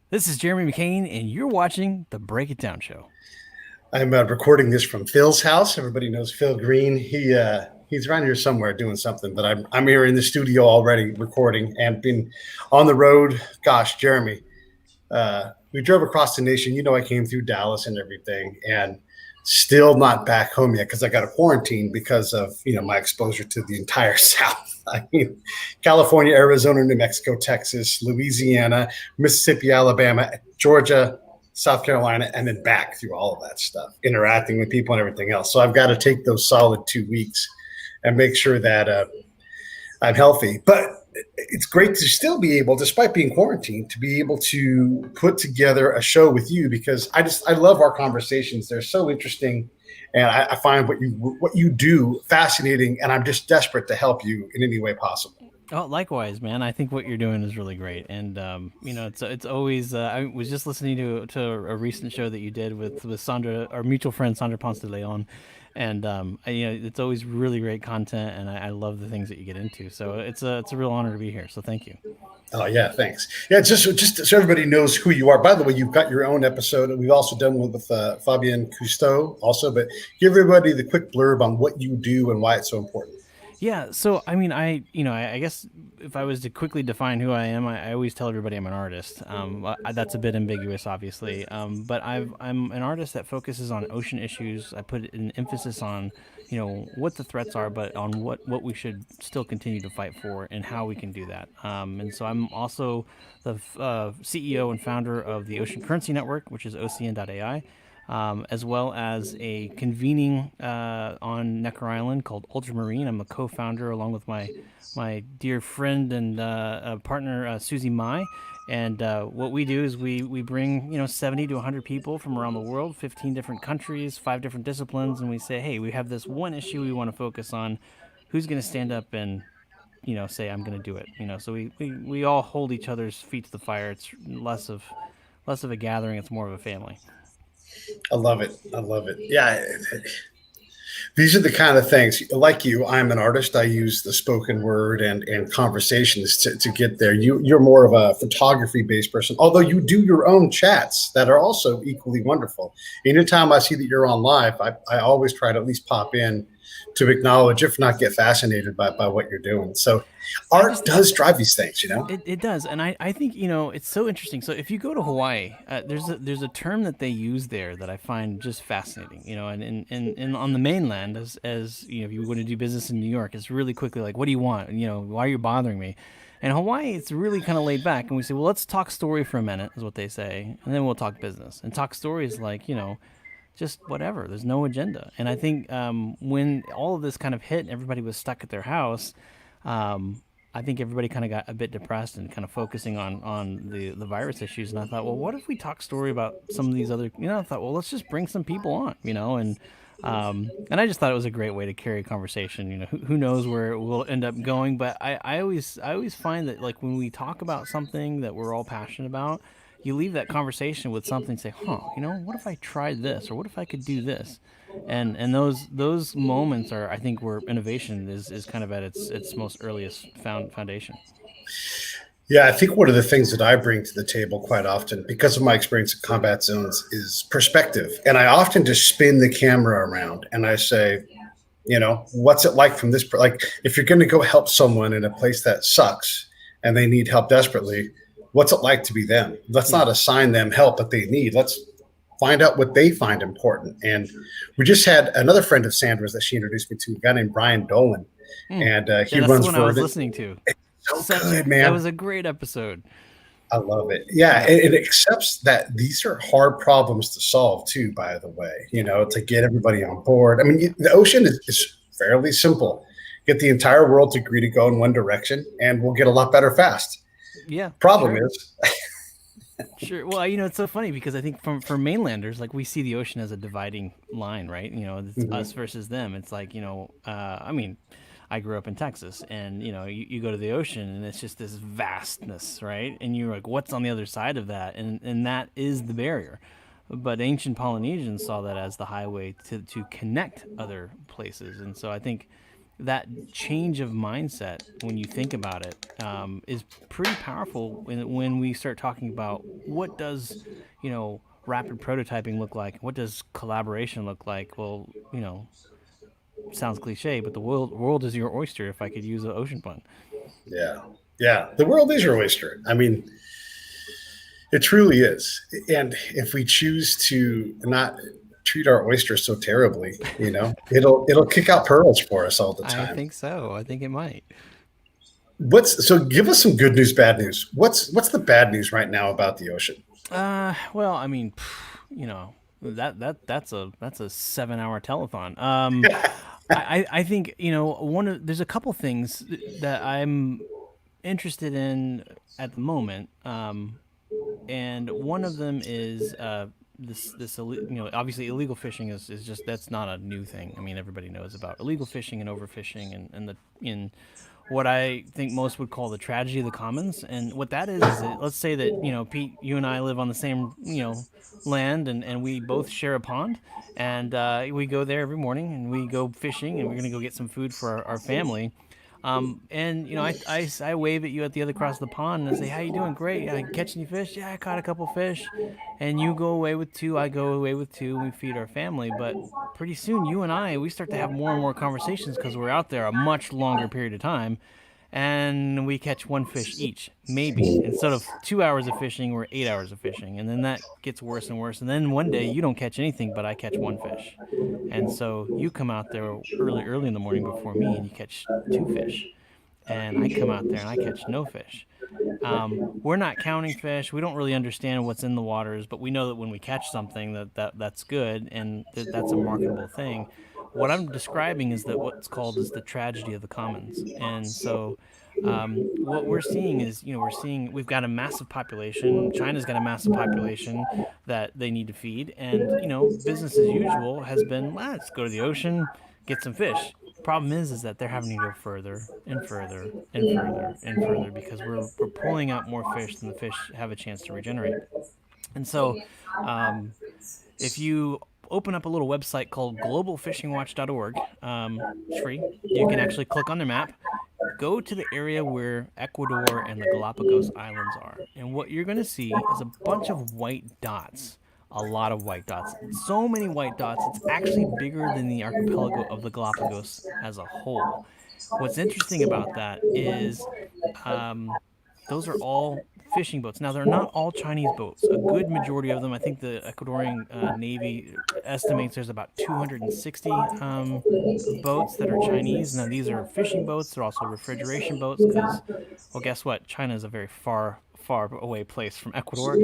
This is Jeremy McKane, and you're watching The Break It Down Show. I'm recording this from Phil's house. Everybody knows Phil Green. He's around here somewhere doing something, but I'm here in the studio already recording and been on the road. Gosh, Jeremy, we drove across the nation. I came through Dallas and everything, and still not back home yet because I got a quarantine because of my exposure to the entire South. I mean, California, Arizona, New Mexico, Texas, Louisiana, Mississippi, Alabama, Georgia, South Carolina, and then back through all of that stuff, interacting with people and everything else. So I've got to take those solid 2 weeks and make sure that I'm healthy. But it's great to still be able, despite being quarantined, to be able to put together a show with you because I love our conversations. They're so interesting, and I find what you do fascinating, and I'm just desperate to help you in any way possible. Oh, likewise, man. I think what you're doing is really great, and it's always. I was just listening to a recent show that you did with Sandra, our mutual friend Sandra Ponce de Leon, and it's always really great content, and I love the things that you get into. So it's a real honor to be here. So thank you. Oh yeah, thanks. Yeah, just so everybody knows who you are. By the way, you've got your own episode. We've also done one with Fabien Cousteau also, but give everybody the quick blurb on what you do and why it's so important. Yeah, so I mean, I guess if I was to quickly define who I am, I always tell everybody I'm an artist. That's a bit ambiguous, obviously, but I'm an artist that focuses on ocean issues. I put an emphasis on, what the threats are, but on what we should still continue to fight for and how we can do that. And so I'm also the CEO and founder of the Ocean Currency Network, which is OCN.ai, as well as a convening on Necker Island called Ultramarine. I'm a co-founder along with my dear friend and partner Susie Mai. And what we do is we bring 70 to 100 people from around the world, 15 different countries, 5 different disciplines, and we say, hey, we have this one issue we want to focus on. Who's going to stand up and say I'm going to do it? So we all hold each other's feet to the fire. It's less of a gathering. It's more of a family. I love it. I love it. Yeah, these are the kind of things like you. I'm an artist. I use the spoken word and conversations to get there. You're more of a photography based person, although you do your own chats that are also equally wonderful. Anytime I see that you're on live, I always try to at least pop in to acknowledge, if not get fascinated by what you're doing. So I art just does drive these things, It does, and I think it's so interesting. So if you go to Hawaii, there's a term that they use there that I find just fascinating. And on the mainland, as if you want to do business in New York, it's really quickly like, what do you want? Why are you bothering me? In Hawaii, it's really kind of laid back, and we say, well, let's talk story for a minute, is what they say, and then we'll talk business. And talk story is like, just whatever. There's no agenda. And I think when all of this kind of hit, and everybody was stuck at their house. I think everybody kind of got a bit depressed and kind of focusing on the virus issues. And I thought, well, what if we talk story about some of these other, I thought, well, let's just bring some people on, and I just thought it was a great way to carry a conversation. Who knows where it will end up going, but I always find that like when we talk about something that we're all passionate about, you leave that conversation with something, say, what if I tried this, or what if I could do this? And those moments are, I think, where innovation is kind of at its most earliest foundation. Yeah, I think one of the things that I bring to the table quite often, because of my experience in combat zones, is perspective. And I often just spin the camera around and I say, what's it like from this? Like, if you're going to go help someone in a place that sucks and they need help desperately, what's it like to be them? Let's Yeah. not assign them help that they need. Let's find out what they find important. And we just had another friend of Sandra's that she introduced me to, a guy named Brian Dolan, Mm. and he Yeah, that's the runs one I was Verdant. listening to. So Such good, that man. was a great episode. I love it. Yeah, Yeah. it accepts that these are hard problems to solve too. By the way, to get everybody on board. I mean, the ocean is fairly simple. Get the entire world to agree to go in one direction, and we'll get a lot better fast. Yeah, Problem sure. is, Sure. Well, it's so funny because I think for mainlanders, like we see the ocean as a dividing line, right? It's mhm, us versus them. It's like, I mean, I grew up in Texas, and you go to the ocean, and it's just this vastness, right? And you're like, what's on the other side of that? And that is the barrier. But ancient Polynesians saw that as the highway to connect other places, and so I think that change of mindset, when you think about it, is pretty powerful when we start talking about what does, rapid prototyping look like? What does collaboration look like? Well, sounds cliche, but the world is your oyster, if I could use an ocean pun. Yeah. Yeah. The world is your oyster. I mean, it truly is. And if we choose to not treat our oysters so terribly, it'll kick out pearls for us all the I time. think so. I think it might. Give us some good news, bad news. What's the bad news right now about the ocean? Well, I mean, that's a 7 hour telethon. I think there's a couple things that I'm interested in at the moment, and one of them is obviously illegal fishing is just that's not a new thing. I mean, everybody knows about illegal fishing and overfishing and the in what I think most would call the tragedy of the commons. And what that is that, let's say that, Pete, you and I live on the same, land, and we both share a pond, and we go there every morning and we go fishing, and we're going to go get some food for our family. And I wave at you at the other cross of the pond and I say, "How you doing? Great. I catch any fish? Yeah, I caught a couple fish." And you go away with two, I go away with two, and we feed our family. But pretty soon, you and we start to have more and more conversations because we're out there a much longer period of time, and we catch one fish each, maybe. Instead of 2 hours of fishing, we're 8 hours of fishing, and then that gets worse and worse. And then one day you don't catch anything, but I catch one fish, and so you come out there early, early in the morning before me, and you catch two fish, and I come out there and I catch no fish. We're not counting fish. We don't really understand what's in the waters, but we know that when we catch something, that's good, and that's a marketable thing. What I'm describing is that what's called is the tragedy of the commons, and so what we're seeing is, we've got a massive population. China's got a massive population that they need to feed, and business as usual has been, let's go to the ocean, get some fish. Problem is that they're having to go further and further and further and further because we're pulling out more fish than the fish have a chance to regenerate. And so, um, if you open up a little website called globalfishingwatch.org, it's free. You can actually click on the map, go to the area where Ecuador and the Galapagos Islands are. And what you're going to see is a bunch of white dots. A lot of white dots. So many white dots, it's actually bigger than the archipelago of the Galapagos as a whole. What's interesting about that is um, those are all fishing boats. Now, they're not all Chinese boats. A good majority of them, I think the Ecuadorian Navy estimates there's about 260 boats that are Chinese. Now, these are fishing boats. They're also refrigeration boats because, well, guess what? China is a very far, far away place from Ecuador.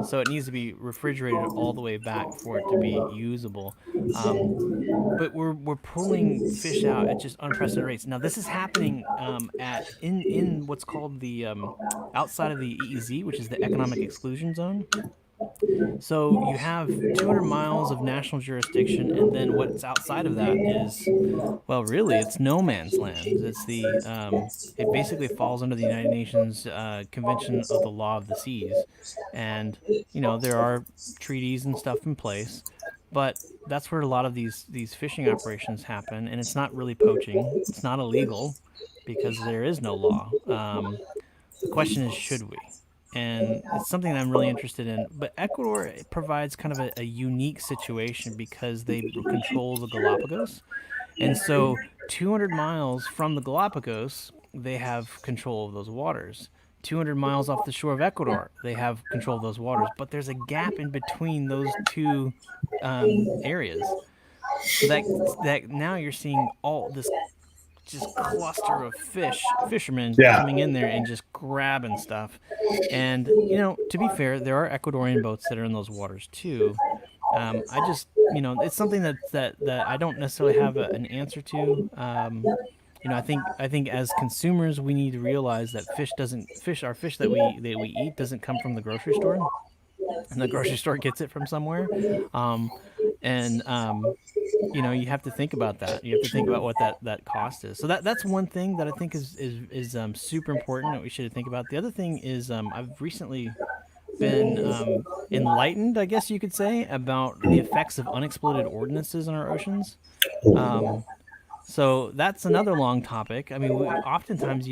So it needs to be refrigerated all the way back for it to be usable. Um, but we're pulling fish out at just unprecedented rates. Now this is happening at in what's called the outside of the EEZ, which is the economic exclusion zone. So you have 200 miles of national jurisdiction, and then what's outside of that is, well, really, it's no man's land. It basically falls under the United Nations Convention of the Law of the Seas, and there are treaties and stuff in place, but that's where a lot of these fishing operations happen, and it's not really poaching. It's not illegal because there is no law. The question is, should we? And it's something that I'm really interested in. But Ecuador provides kind of a unique situation because they control the Galapagos, and so 200 miles from the Galapagos, they have control of those waters. 200 miles off the shore of Ecuador, they have control of those waters. But there's a gap in between those two areas. So that now you're seeing all this just cluster of fishermen Yeah. coming in there and just grabbing stuff. And to be fair, there are Ecuadorian boats that are in those waters too. I just it's something that I don't necessarily have an answer to. I think as consumers we need to realize that our fish that we eat doesn't come from the grocery store, and the grocery store gets it from somewhere. Um, and you have to think about that. You have to think about what that cost is. So that's one thing that I think is super important that we should think about. The other thing is I've recently been enlightened, I guess you could say, about the effects of unexploded ordnances in our oceans. Um, So that's another long topic. I mean, oftentimes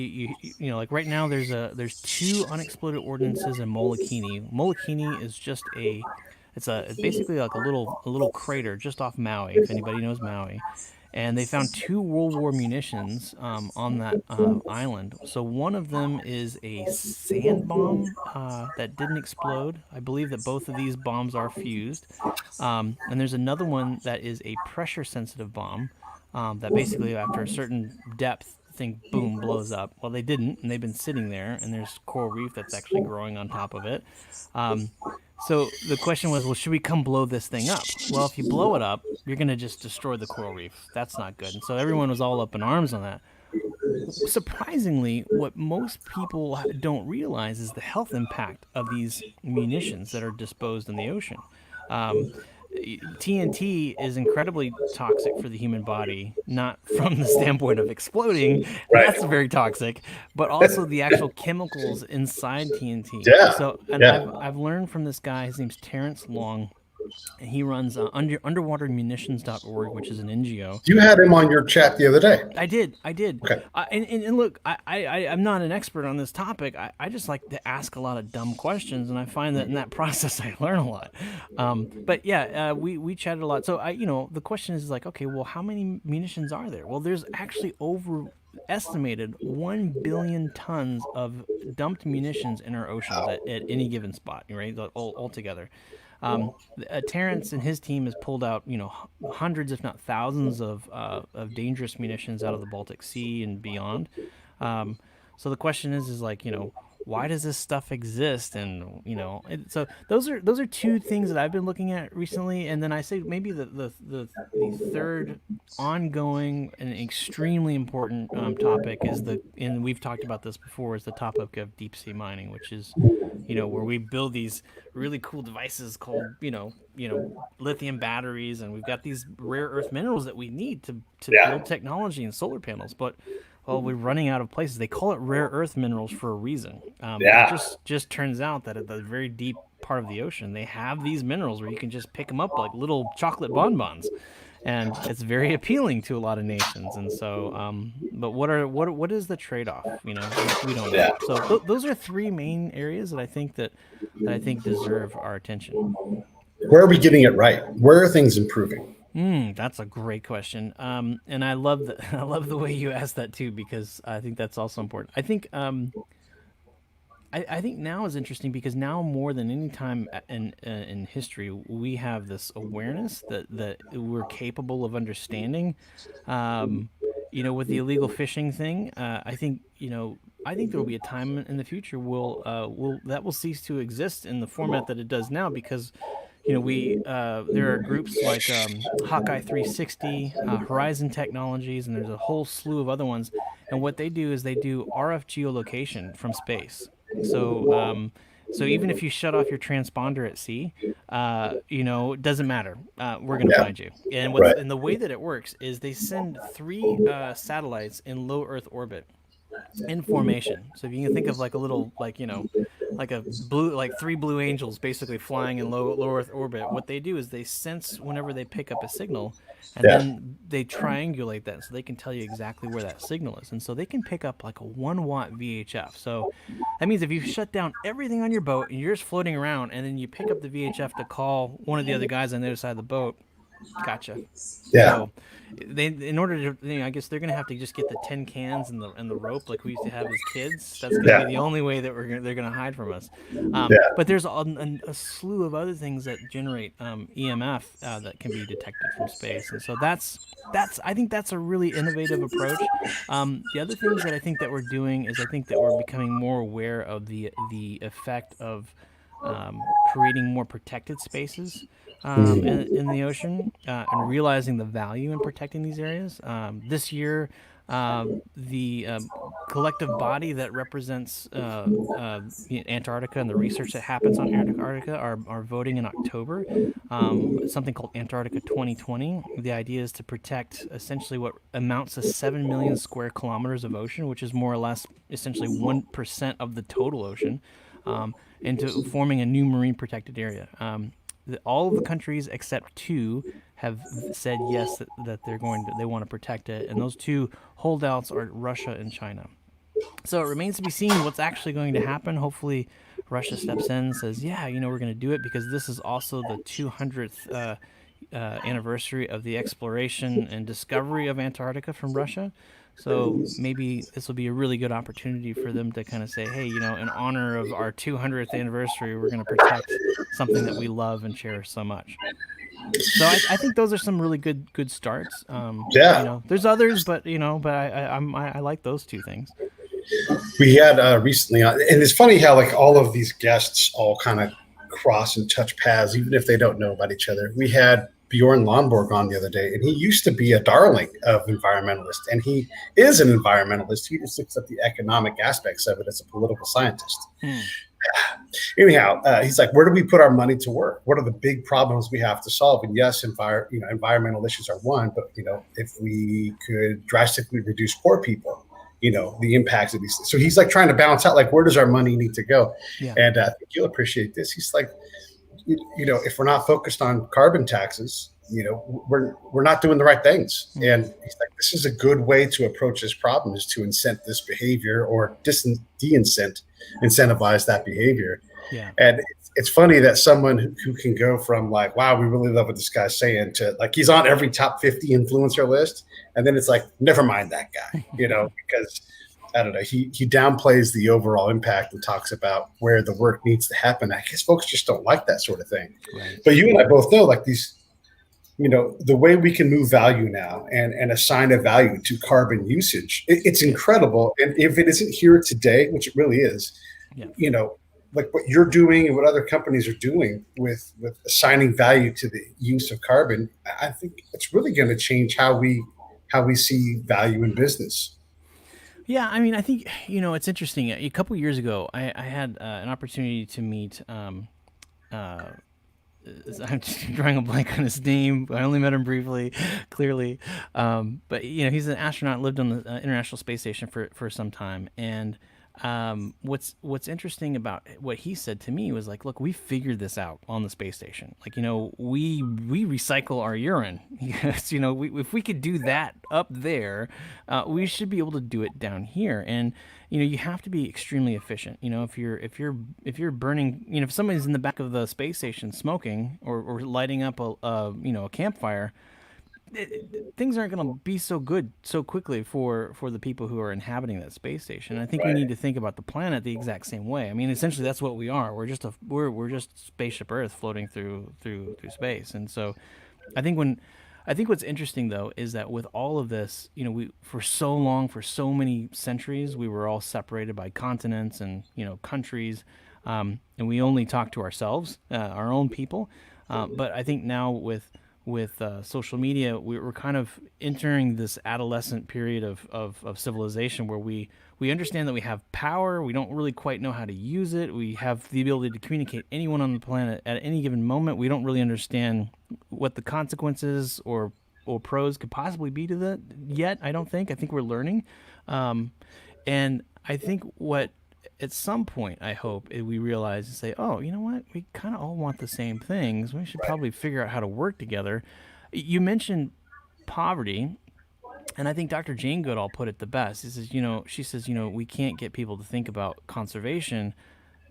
like right now there's two unexploded ordnances in Molokini. Molokini is just it's basically like a little crater just off Maui, if anybody knows Maui, and they found two World War munitions on that island. So one of them is a sand bomb that didn't explode. I believe that both of these bombs are fused, and there's another one that is a pressure sensitive bomb that basically after a certain depth thing boom blows up. Well, they didn't, and they've been sitting there, and there's coral reef that's actually growing on top of it. Um, so the question was, well, should we come blow this thing up? Well, if you blow it up, you're going to just destroy the coral reef. That's not good. And so everyone was all up in arms on that. Surprisingly, what most people don't realize is the health impact of these munitions that are disposed in the ocean. Um, TNT is incredibly toxic for the human body, not from the standpoint of exploding, Right. that's very toxic, but also the actual chemicals inside TNT. Yeah. So, and I've Yeah. I've learned from this guy. His name's Terrence Long, and he runs underwatermunitions.org, which is an NGO. You had him on your chat the other day. I did. Okay. And look, I'm not an expert on this topic. I just like to ask a lot of dumb questions, and I find that in that process I learn a lot. But yeah, we chatted a lot. So the question is like, okay, well, how many munitions are there? Well, there's actually over estimated 1 billion tons of dumped munitions in our oceans at any given spot, right? All together. Terrence and his team has pulled out, hundreds, if not thousands, of dangerous munitions out of the Baltic Sea and beyond. Um, so the question is like, why does this stuff exist? And so those are two things that I've been looking at recently. And then I say maybe the third ongoing and extremely important topic is and we've talked about this before, is the topic of deep sea mining, which is where we build these really cool devices called lithium batteries, and we've got these rare earth minerals that we need to Yeah. build technology and solar panels. But well, we're running out of places. They call it rare earth minerals for a reason. Yeah. It just turns out that at the very deep part of the ocean, they have these minerals where you can just pick them up like little chocolate bonbons, and it's very appealing to a lot of nations. And so, but what is the trade-off? We don't know. Yeah. So those are three main areas that I think deserve our attention. Where are we getting it right? Where are things improving? That's a great question. And I love I love the way you asked that too, because I think that's also important. I think now is interesting because now more than any time in history, we have this awareness that we're capable of understanding. With the illegal fishing thing, I think there will be a time in the future that will cease to exist in the format that it does now, because we there are groups like Hawkeye 360, Horizon Technologies, and there's a whole slew of other ones. And what they do is they do RF geolocation from space. So even if you shut off your transponder at sea, it doesn't matter. We're gonna Yeah. find you. Right. And the way that it works is they send three satellites in low Earth orbit in formation. So if you can think of like a little, like a blue, like three blue angels basically flying in low Earth orbit. What they do is they sense whenever they pick up a signal, and Yeah. then they triangulate that so they can tell you exactly where that signal is. And so they can pick up like a 1 watt VHF. So that means if you shut down everything on your boat and you're just floating around, and then you pick up the VHF to call one of the other guys on the other side of the boat, gotcha. Yeah. So in order to, I guess they're gonna have to just get the tin cans and the rope like we used to have as kids. That's gonna Yeah. be the only way that they're gonna hide from us. Yeah. But there's a slew of other things that generate EMF that can be detected from space, and so I think that's a really innovative approach. The other things that I think that we're doing is I think that we're becoming more aware of the effect of creating more protected spaces in the ocean, and realizing the value in protecting these areas. This year, the collective body that represents Antarctica and the research that happens on Antarctica are voting in October. Something called Antarctica 2020. The idea is to protect essentially what amounts to 7 million square kilometers of ocean, which is more or less essentially 1% of the total ocean, into forming a new marine protected area. all of the countries except two have said yes, that they want to protect it, and those two holdouts are Russia and China. So it remains to be seen what's actually going to happen. Hopefully, Russia steps in and says, "Yeah, we're going to do it," because this is also the 200th anniversary of the exploration and discovery of Antarctica from Russia. So maybe this will be a really good opportunity for them to kind of say, "Hey, in honor of our 200th anniversary, we're going to protect something that we love and cherish so much." So I think those are some really good starts. Yeah. There's others, but I like those two things. We had recently, and it's funny how like all of these guests all kind of cross and touch paths, even if they don't know about each other. We had Bjorn Lomborg on the other day, and he used to be a darling of environmentalists, and he is an environmentalist. He just looks at the economic aspects of it as a political scientist. Anyhow, he's like, where do we put our money to work? What are the big problems we have to solve? And yes, environmental issues are one, but if we could drastically reduce poor people, the impacts of these things. So he's like trying to balance out, like, where does our money need to go? Yeah. And I think you'll appreciate this. He's like, if we're not focused on carbon taxes, we're not doing the right things. And he's like, this is a good way to approach this problem, is to incent this behavior or incentivize that behavior. Yeah. And it's funny that someone who can go from like, wow, we really love what this guy's saying, to like, he's on every top 50 influencer list. And then it's like, never mind that guy, because I don't know, he downplays the overall impact and talks about where the work needs to happen. I guess folks just don't like that sort of thing. Right. But you and I both know, like, these, the way we can move value now and assign a value to carbon usage, it's incredible. And if it isn't here today, which it really is, like what you're doing and what other companies are doing with assigning value to the use of carbon, I think it's really going to change how we see value in business. Yeah, I mean, I think it's interesting. A couple years ago, I had an opportunity to meet. I'm just drawing a blank on his name. I only met him briefly, clearly, but he's an astronaut, lived on the International Space Station for some time, and what's interesting about what he said to me was like, look, we figured this out on the space station. Like, we recycle our urine. Yes, if we could do that up there, we should be able to do it down here. And you have to be extremely efficient. If you're burning, if somebody's in the back of the space station smoking or lighting up a campfire, things aren't going to be so good so quickly for the people who are inhabiting that space station. And I think we need to think about the planet the exact same way. I mean, essentially, that's what we are. We're just spaceship Earth floating through space. And so, I think what's interesting though is that with all of this, we for so long, for so many centuries, we were all separated by continents and countries, and we only talked to ourselves, our own people. But I think now with social media, we're kind of entering this adolescent period of civilization where we understand that we have power. We don't really quite know how to use it. We have the ability to communicate anyone on the planet at any given moment. We don't really understand what the consequences or pros could possibly be to that yet. I don't think. I think we're learning. And I think what at some point, I hope we realize and say, oh, you know what? We kind of all want the same things. We should probably figure out how to work together. You mentioned poverty, and I think Dr. Jane Goodall put it the best. She says, we can't get people to think about conservation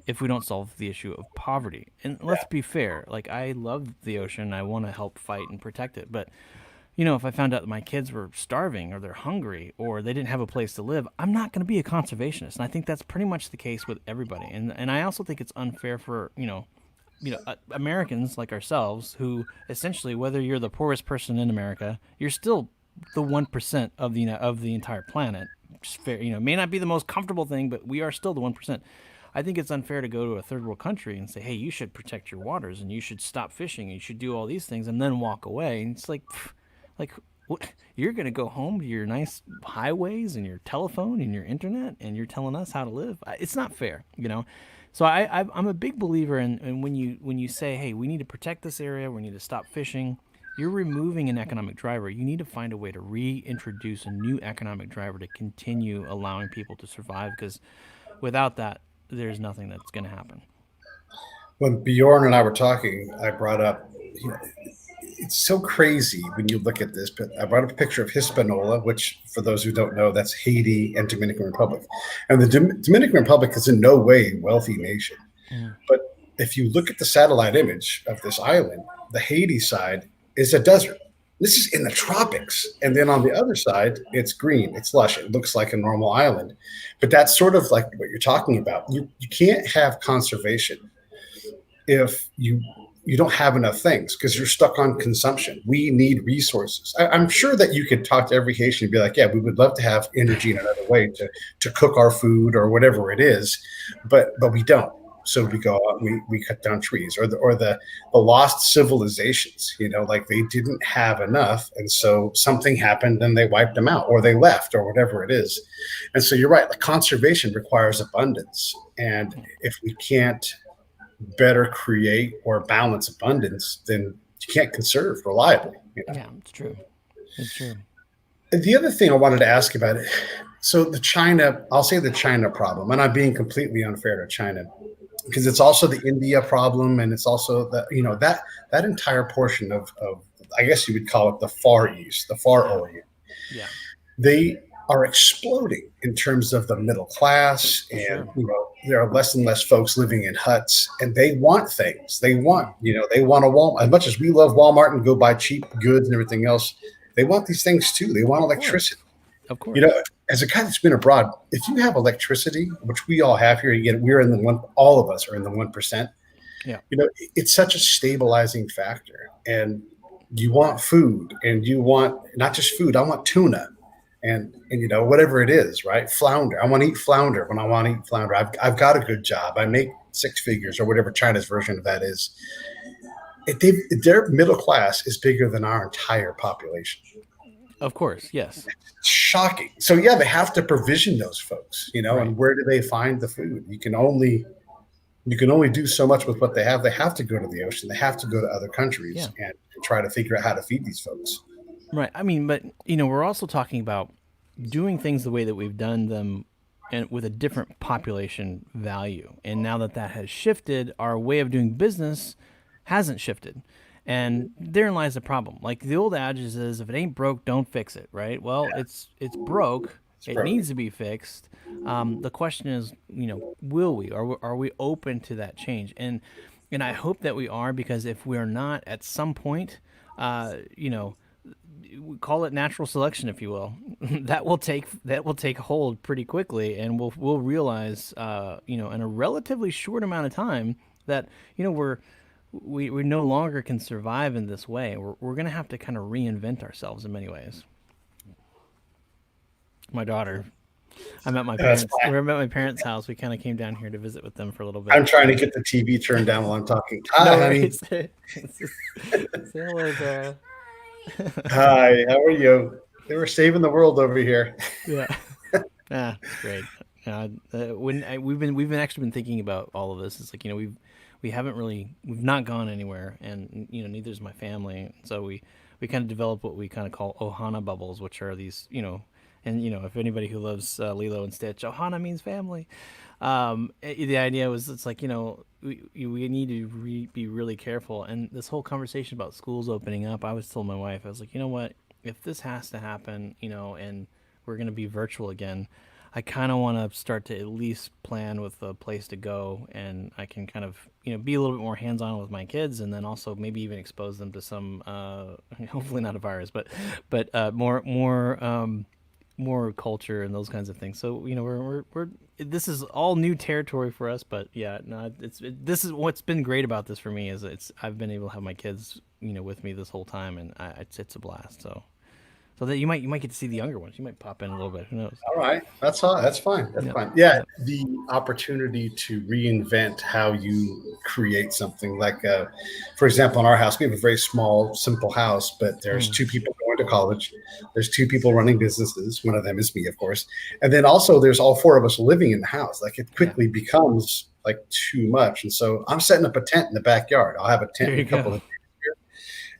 if we don't solve the issue of poverty. And let's be fair. Like, I love the ocean. I want to help fight and protect it. But if I found out that my kids were starving or they're hungry or they didn't have a place to live, I'm not going to be a conservationist. And I think that's pretty much the case with everybody. And I also think it's unfair for, Americans like ourselves who essentially, whether you're the poorest person in America, you're still the 1% of the entire planet. Just fair, may not be the most comfortable thing, but we are still the 1%. I think it's unfair to go to a third world country and say, hey, you should protect your waters and you should stop fishing and you should do all these things and then walk away. And it's like, what? You're going to go home to your nice highways and your telephone and your internet and you're telling us how to live? It's not fair, So I'm a big believer in when you say, hey, we need to protect this area, we need to stop fishing, you're removing an economic driver. You need to find a way to reintroduce a new economic driver to continue allowing people to survive, because without that, there's nothing that's going to happen. When Bjorn and I were talking, I brought up, you know, it's so crazy when you look at this, but I brought up a picture of Hispanola, which, for those who don't know, that's Haiti and Dominican Republic. And the Dominican Republic is in no way a wealthy nation. Mm. But if you look at the satellite image of this island, the Haiti side is a desert. This is in the tropics. And then on the other side, it's green, it's lush, it looks like a normal island. But that's sort of like what you're talking about. You can't have conservation if you don't have enough things because you're stuck on consumption. We need resources. I'm sure that you could talk to every Haitian and be like, yeah, we would love to have energy in another way to cook our food or whatever it is, but we don't. So we go out, we cut down trees, or the lost civilizations, like they didn't have enough, and so something happened and they wiped them out, or they left, or whatever it is. And so you're right, like conservation requires abundance, and if we can't better create or balance abundance, then you can't conserve reliably. Yeah, it's true. It's true. The other thing I wanted to ask about it, so I'll say the China problem, and I'm being completely unfair to China, because it's also the India problem, and it's also that entire portion of I guess you would call it the Far East, the Far Orient. Yeah. They are exploding in terms of the middle class, and there are less and less folks living in huts, and they want things. They want a Walmart. As much as we love Walmart and go buy cheap goods and everything else, they want these things too. They want electricity. Of course. As a guy that's been abroad, if you have electricity, which we all have here, we're in the one. All of us are in the 1%. Yeah. It's such a stabilizing factor, and you want food, and you want not just food. I want tuna. And whatever it is, right? Flounder. I want to eat flounder when I want to eat flounder. I've got a good job. I make six figures, or whatever China's version of that is. Their middle class is bigger than our entire population. Of course, yes. It's shocking. So yeah, they have to provision those folks, right. And where do they find the food? You can only do so much with what they have. They have to go to the ocean. They have to go to other countries and try to figure out how to feed these folks. Right. I mean, but we're also talking about doing things the way that we've done them, and with a different population value. And now that has shifted, our way of doing business hasn't shifted. And therein lies the problem. Like the old adage is, if it ain't broke, don't fix it, right? Well, it's broke. It needs to be fixed. The question is, will we? Are we open to that change? And I hope that we are, because if we're not, at some point, we call it natural selection, if you will, that will take hold pretty quickly, and we'll realize, in a relatively short amount of time, that we no longer can survive in this way. We're going to have to kind of reinvent ourselves in many ways. My daughter, I'm at my parents. We're at my parents' house. We kind of came down here to visit with them for a little bit. I'm trying to get the TV turned down while I'm talking. Hi, honey. Say hello, Dad. Hi, how are you? They were saving the world over here. Yeah, it's great. We've actually been thinking about all of this. It's like we've not gone anywhere, and neither is my family. So we kind of developed what we kind of call Ohana bubbles, which are these and if anybody who loves Lilo and Stitch, Ohana means family. The idea was, it's like we need to be really careful. And this whole conversation about schools opening up, I was telling my wife, I was like, what, if this has to happen, and we're going to be virtual again, I kind of want to start to at least plan with a place to go, and I can kind of be a little bit more hands-on with my kids, and then also maybe even expose them to some hopefully not a virus, but more culture and those kinds of things. So we're this is all new territory for us, but this is what's been great about this for me, is I've been able to have my kids with me this whole time, and it's a blast. So that you might get to see the younger ones. You might pop in a little bit. Who knows? All right, that's fine. That's fine. Yeah, the opportunity to reinvent how you create something. Like, for example, in our house, we have a very small, simple house, but there's two people going to college. There's two people running businesses. One of them is me, of course, and then also there's all four of us living in the house. Like, it quickly becomes like too much, and so I'm setting up a tent in the backyard. I'll have a tent in a couple of.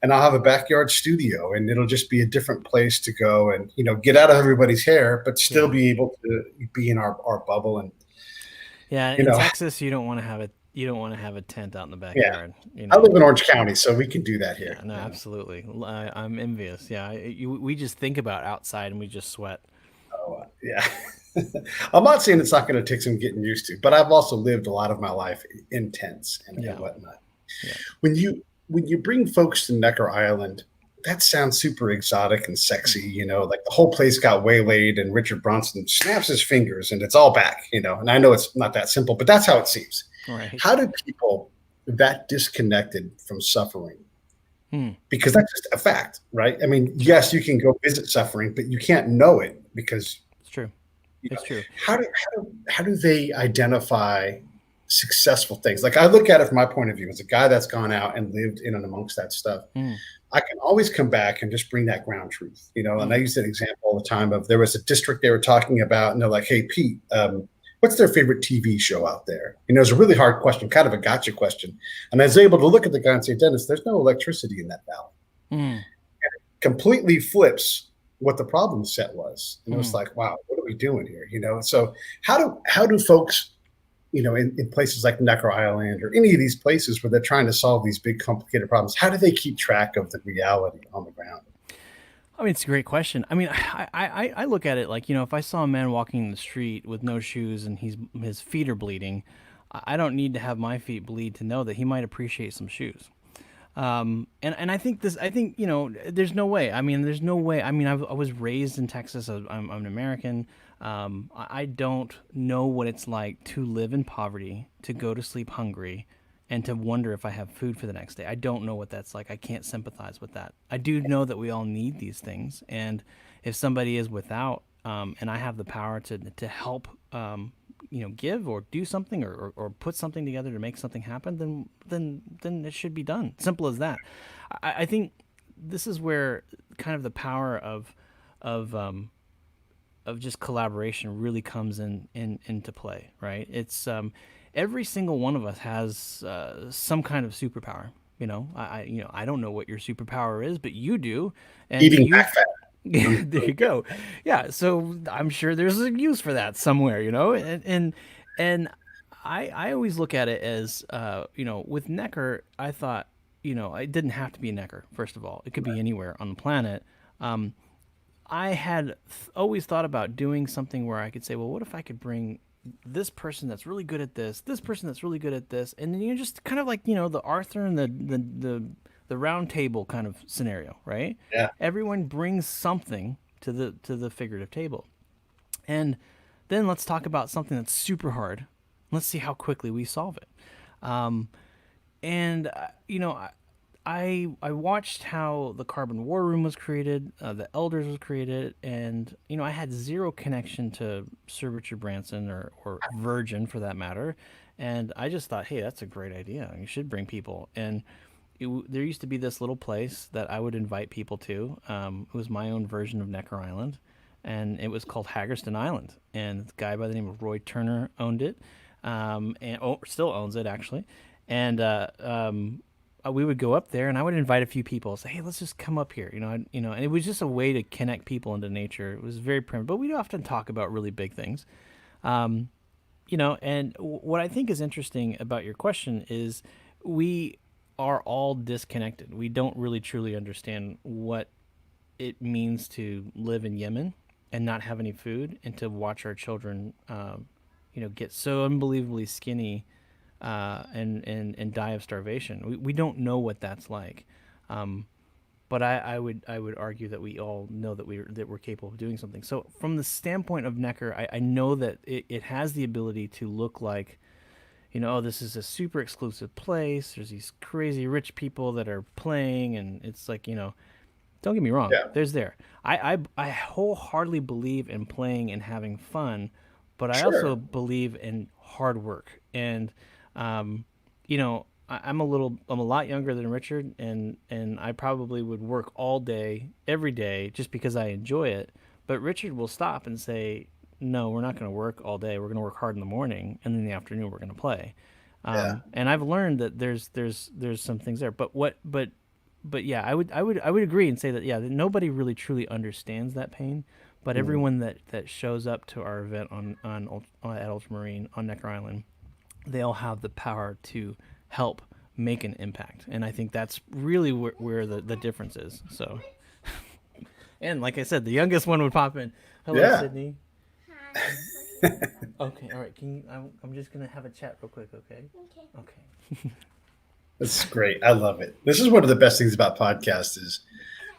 And I'll have a backyard studio, and it'll just be a different place to go and, get out of everybody's hair, but still be able to be in our bubble. And Yeah, You in know, Texas, you don't want to have a tent out in the yeah. backyard. You I know. live in Orange County, so we can do that Yeah, here. no, You know, absolutely. I'm envious. Yeah, we just think about outside and we just sweat. yeah. I'm not saying it's not going to take some getting used to, but I've also lived a lot of my life in tents and Yeah, whatnot. yeah. When you bring folks to Necker Island, that sounds super exotic and Mm. sexy. Like the whole place got waylaid, and Richard Bronson snaps his fingers, and it's all back. And I know it's not that simple, but that's how it seems. Right. How do people that disconnected from suffering? Mm. Because that's just a fact, right? I mean, Yeah, yes, you can go visit suffering, but you can't know it because it's true. you know It's true. how do they identify successful things? Like I look at it from my point of view as a guy that's gone out and lived in and amongst that stuff. Mm. I can always come back and just bring that ground truth. And I Mm. use that example all the time of there was a district they were talking about, and they're like, "Hey, Pete, what's their favorite TV show out there?" It was a really hard question, kind of a gotcha question. And I was able to look at the guy and say, "Dennis, there's no electricity in that valley." Mm. Completely flips what the problem set was, and it was Mm. like, "Wow, what are we doing here?" So how do folks in places like Necker Island or any of these places where they're trying to solve these big, complicated problems, how do they keep track of the reality on the ground? I mean, it's a great question. I mean, I look at it like, if I saw a man walking in the street with no shoes and his feet are bleeding, I don't need to have my feet bleed to know that he might appreciate some shoes. And I think, there's no way. I mean, there's no way. I mean, I was raised in Texas. I'm an American. I don't know what it's like to live in poverty, to go to sleep hungry, and to wonder if I have food for the next day. I don't know what that's like. I can't sympathize with that. I do know that we all need these things, and if somebody is without, and I have the power to help, give or do something or put something together to make something happen, then it should be done. Simple as that. I think this is where kind of the power of um, of just collaboration really comes into play, right? It's every single one of us has some kind of superpower. I don't know what your superpower is, but you do, and Eating you. back fat. There you go. Yeah, so I'm sure there's a use for that somewhere, and I always look at it as with Necker, I thought it didn't have to be Necker. First of all, it could be anywhere on the planet. Um, I had always thought about doing something where I could say, well, what if I could bring this person that's really good at this person that's really good at this, and then just kind of like the Arthur and the round table kind of scenario, right? Yeah. Everyone brings something to the figurative table, and then let's talk about something that's super hard. Let's see how quickly we solve it. Um, and I watched how the Carbon War Room was created, the Elders was created, and I had zero connection to Sir Richard Branson or Virgin for that matter, and I just thought, hey, that's a great idea. You should bring people. And there used to be this little place that I would invite people to. It was my own version of Necker Island, and it was called Haggerston Island. And a guy by the name of Roy Turner owned it, and still owns it actually. And we would go up there, and I would invite a few people. Say, hey, let's just come up here, And it was just a way to connect people into nature. It was very primitive, but we'd often talk about really big things. Um, and what I think is interesting about your question is we are all disconnected. We don't really truly understand what it means to live in Yemen and not have any food, and to watch our children, get so unbelievably skinny, and die of starvation. We don't know what that's like, but I would argue that we all know that we're capable of doing something. So from the standpoint of Necker, I know that it has the ability to look like, oh, this is a super exclusive place. There's these crazy rich people that are playing, and it's like, don't get me wrong. Yeah. There's there. I wholeheartedly believe in playing and having fun, but I also Sure. believe in hard work. And I'm a lot younger than Richard, and I probably would work all day, every day, just because I enjoy it. But Richard will stop and say, no, we're not going to work all day. We're going to work hard in the morning, and in the afternoon we're going to play. Yeah. And I've learned that there's some things there. But yeah, I would agree and say that, yeah, that nobody really truly understands that pain. but Mm. everyone that shows up to our event at Ultramarine on Necker Island, they all have the power to help make an impact, and I think that's really where the difference is. So, and like I said, the youngest one would pop in. Hello, Yeah, Sydney. Okay, all right. Can you? I'm just gonna have a chat real quick. Okay. Okay. that's great. I love it. This is one of the best things about podcasts is,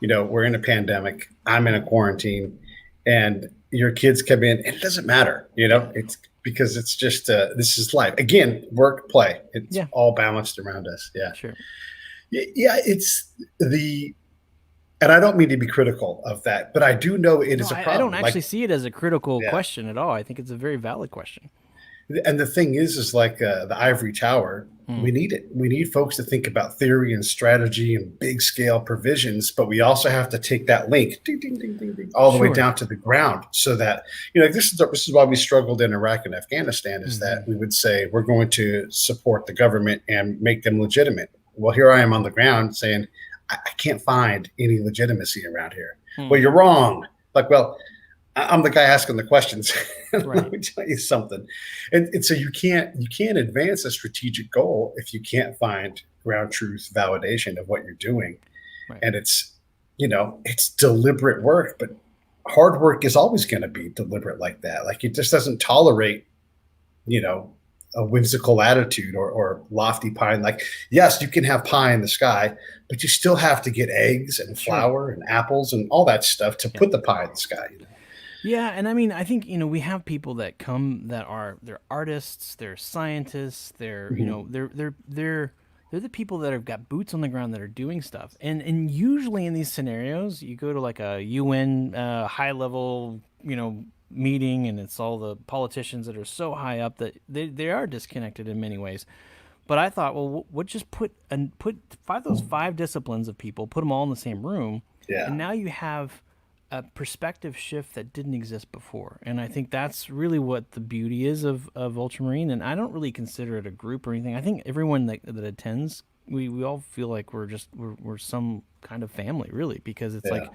we're in a pandemic. I'm in a quarantine, and your kids come in. And it doesn't matter. Yeah. It's because it's just this is life. Again, work, play. It's Yeah. all balanced around us. Yeah. Sure. Yeah. It's the, and I don't mean to be critical of that, but I do know it No, is a I don't problem. actually see it as a critical Yeah. question at all. I think it's a very valid question. And the thing is like the ivory tower. We Mm. need it. We need folks to think about theory and strategy and big scale provisions, but we also have to take that link ding, ding, ding, ding, ding, all the way Sure. down to the ground, so that this is why we struggled in Iraq and Afghanistan. Is that we would say we're going to support the government and make them legitimate. Well, here I am on the ground saying I can't find any legitimacy around here. Well, Mm. you're wrong. Like, well, I'm the guy asking the questions. Let Right. me tell you something. And so you can't advance a strategic goal if you can't find ground truth validation of what you're doing. Right. And it's deliberate work, but hard work is always going to be deliberate like that. Like it just doesn't tolerate, you know, a whimsical attitude or lofty pie. Like, yes, you can have pie in the sky, but you still have to get eggs and Sure. flour and apples and all that stuff to Yeah. put the pie in the sky. Yeah, and I mean, I think we have people that come that they're artists, they're scientists, they're Mhm. they're the people that have got boots on the ground that are doing stuff, and usually in these scenarios, you go to like a UN high level meeting, and it's all the politicians that are so high up that they are disconnected in many ways. But I thought, well, what just put those five disciplines of people, put them all in the same room, Yeah. and now you have a perspective shift that didn't exist before. And I think that's really what the beauty is of Ultramarine. And I don't really consider it a group or anything. I think everyone that attends, we all feel like we're some kind of family, really, because it's Yeah. like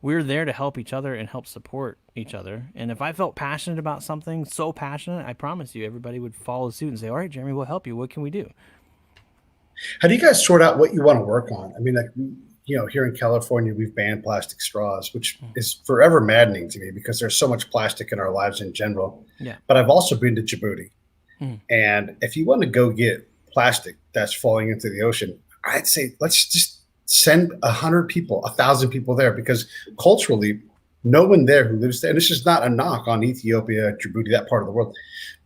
we're there to help each other and help support each other. And if I felt passionate about something, so passionate, I promise you, everybody would follow suit and say, "All right, Jeremy, we'll help you. What can we do?" How do you guys sort out what you want to work on? I mean, like, here in California, we've banned plastic straws, which is forever maddening to me because there's so much plastic in our lives in general. Yeah. But I've also been to Djibouti. Mm. And if you want to go get plastic that's falling into the ocean, I'd say let's just send 100 people, 1,000 people there, because culturally, no one there who lives there, and this is not a knock on Ethiopia, Djibouti, that part of the world,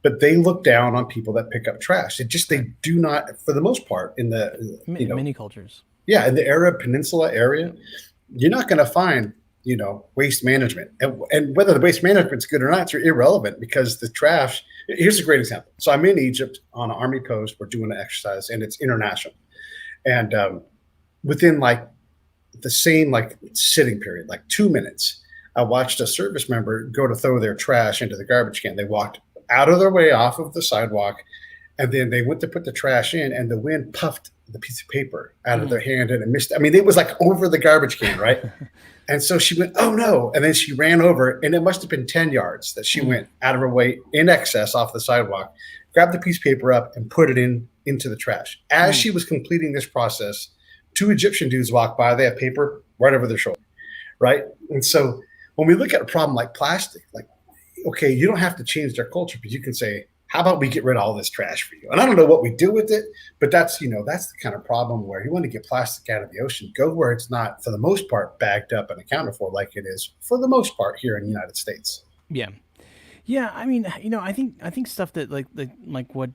but they look down on people that pick up trash. They do not, for the most part, in the, Many cultures. yeah, in the Arab Peninsula area, you're not going to find, waste management. And whether the waste management's good or not, it's irrelevant because the trash. Here's a great example. So I'm in Egypt on an army post. We're doing an exercise, and it's international. And within like the same like sitting period, like 2 minutes, I watched a service member go to throw their trash into the garbage can. They walked out of their way off of the sidewalk, and then they went to put the trash in, and the wind puffed the piece of paper out of their hand, and it missed. I mean, it was like over the garbage can, right? And so she went, "Oh no!" And then she ran over, and it must have been 10 yards that she went out of her way in excess off the sidewalk, grabbed the piece of paper up, and put it into the trash. As she was completing this process, two Egyptian dudes walked by. They have paper right over their shoulder, right? And so when we look at a problem like plastic, like, okay, you don't have to change their culture, but you can say, how about we get rid of all this trash for you? And I don't know what we do with it, but that's the kind of problem where you want to get plastic out of the ocean, go where it's not, for the most part, bagged up and accounted for like it is for the most part here in the United States. Yeah. Yeah, I mean, I think stuff that like what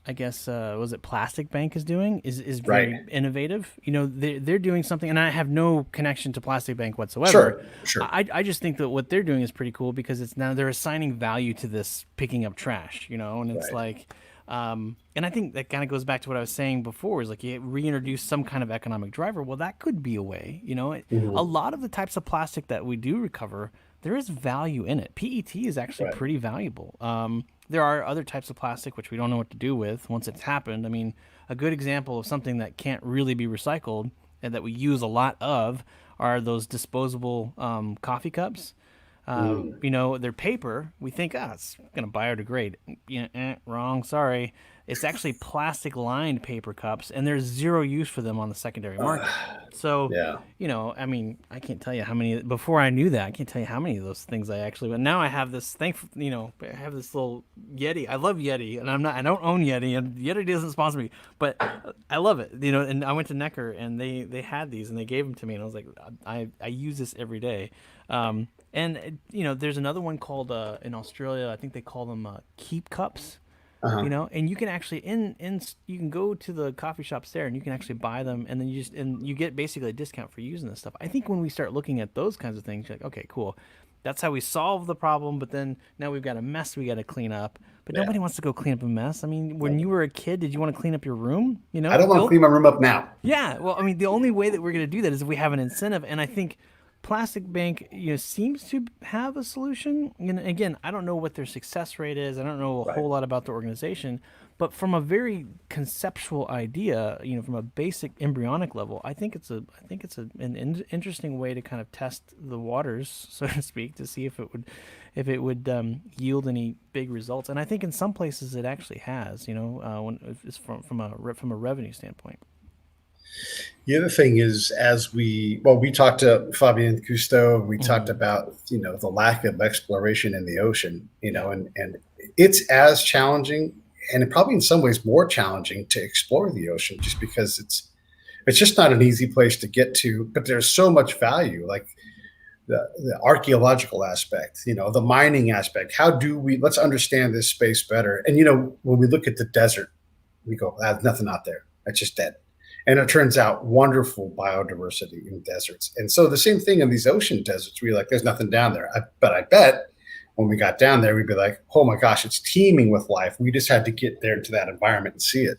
I guess was it Plastic Bank is doing is very Right. innovative. They're doing something, and I have no connection to Plastic Bank whatsoever. Sure. I just think that what they're doing is pretty cool because it's now they're assigning value to this picking up trash, and it's Right. like, and I think that kind of goes back to what I was saying before is like you reintroduce some kind of economic driver. Well, that could be a way, Mhm. a lot of the types of plastic that we do recover, there is value in it. PET is actually Right. pretty valuable. There are other types of plastic which we don't know what to do with once it's happened. I mean, a good example of something that can't really be recycled and that we use a lot of are those disposable coffee cups. Mm. Their paper, we think, it's going to biodegrade. Yeah, wrong. Sorry. It's actually plastic lined paper cups, and there's zero use for them on the secondary market. So, Yeah. I mean, I can't tell you how many, before I knew that, I can't tell you how many of those things I actually, but now I have this, I have this little Yeti. I love Yeti, and I don't own Yeti, and Yeti doesn't sponsor me, but I love it, and I went to Necker, and they had these, and they gave them to me, and I was like, I use this every day. And there's another one called in Australia. I think they call them keep cups. Uh-huh. And you can actually you can go to the coffee shops there, and you can actually buy them, and then you get basically a discount for using this stuff. I think when we start looking at those kinds of things, you're like, okay, cool, that's how we solve the problem. But then now we've got a mess we got to clean up. But Yeah. nobody wants to go clean up a mess. I mean, when you were a kid, did you want to clean up your room? I don't want to clean my room up now. Yeah, well, I mean, the only way that we're going to do that is if we have an incentive, and I think Plastic Bank, seems to have a solution. And again, I don't know what their success rate is. I don't know a Right. whole lot about the organization, but from a very conceptual idea, from a basic embryonic level, I think it's an interesting way to kind of test the waters, so to speak, to see if it would yield any big results. And I think in some places it actually has. When it's from a revenue standpoint. The other thing is, we talked to Fabien Cousteau, we talked Hmm. about, the lack of exploration in the ocean, Yeah. and it's as challenging and probably in some ways more challenging to explore the ocean just because it's just not an easy place to get to, but there's so much value, like the archaeological aspect, the mining aspect. Let's understand this space better. And, when we look at the desert, we go, there's nothing out there. It's just dead. And it turns out wonderful biodiversity in deserts. And so the same thing in these ocean deserts, we're like, there's nothing down there. But I bet when we got down there, we'd be like, oh my gosh, it's teeming with life. We just had to get there to that environment and see it.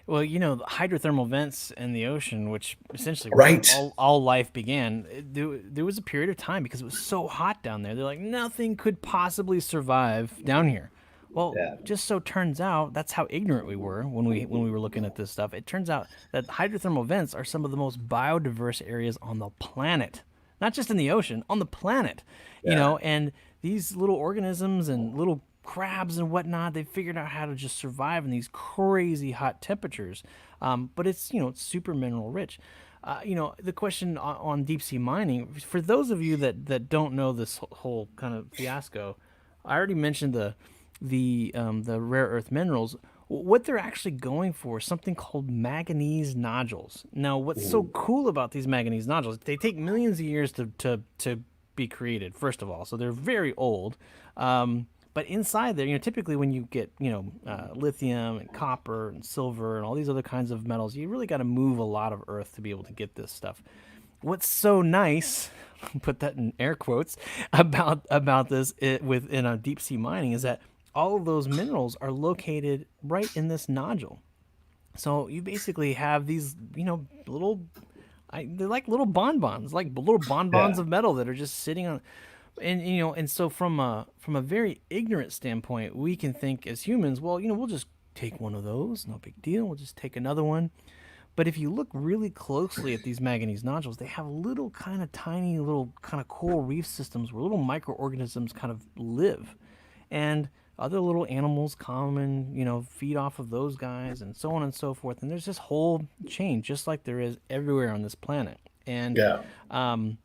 Well, the hydrothermal vents in the ocean, which essentially where Right. all life began, there was a period of time because it was so hot down there. They're like, nothing could possibly survive down here. Well, Yeah. just so turns out that's how ignorant we were when we were looking at this stuff. It turns out that hydrothermal vents are some of the most biodiverse areas on the planet, not just in the ocean, on the planet. Yeah. And these little organisms and little crabs and whatnot, they figured out how to just survive in these crazy hot temperatures. But it's super mineral rich. The question on deep sea mining, for those of you that don't know this whole kind of fiasco, I already mentioned the rare earth minerals. What they're actually going for is something called manganese nodules. Now, what's so Ooh. cool about these manganese nodules? They take millions of years to be created. First of all, so they're very old. But inside there, typically when you get, lithium and copper and silver and all these other kinds of metals, you really got to move a lot of earth to be able to get this stuff. What's so nice, put that in air quotes, about this within a deep sea mining is that all of those minerals are located right in this nodule. So you basically have these, little, they're like little bonbons, like little bonbons Yeah. of metal that are just sitting on, and so from a very ignorant standpoint, we can think as humans, well, we'll just take one of those, no big deal. We'll just take another one. But if you look really closely at these manganese nodules, they have little kind of tiny little kind of coral reef systems where little microorganisms kind of live. And other little animals come and, feed off of those guys and so on and so forth. And there's this whole chain, just like there is everywhere on this planet. And, Yeah. um,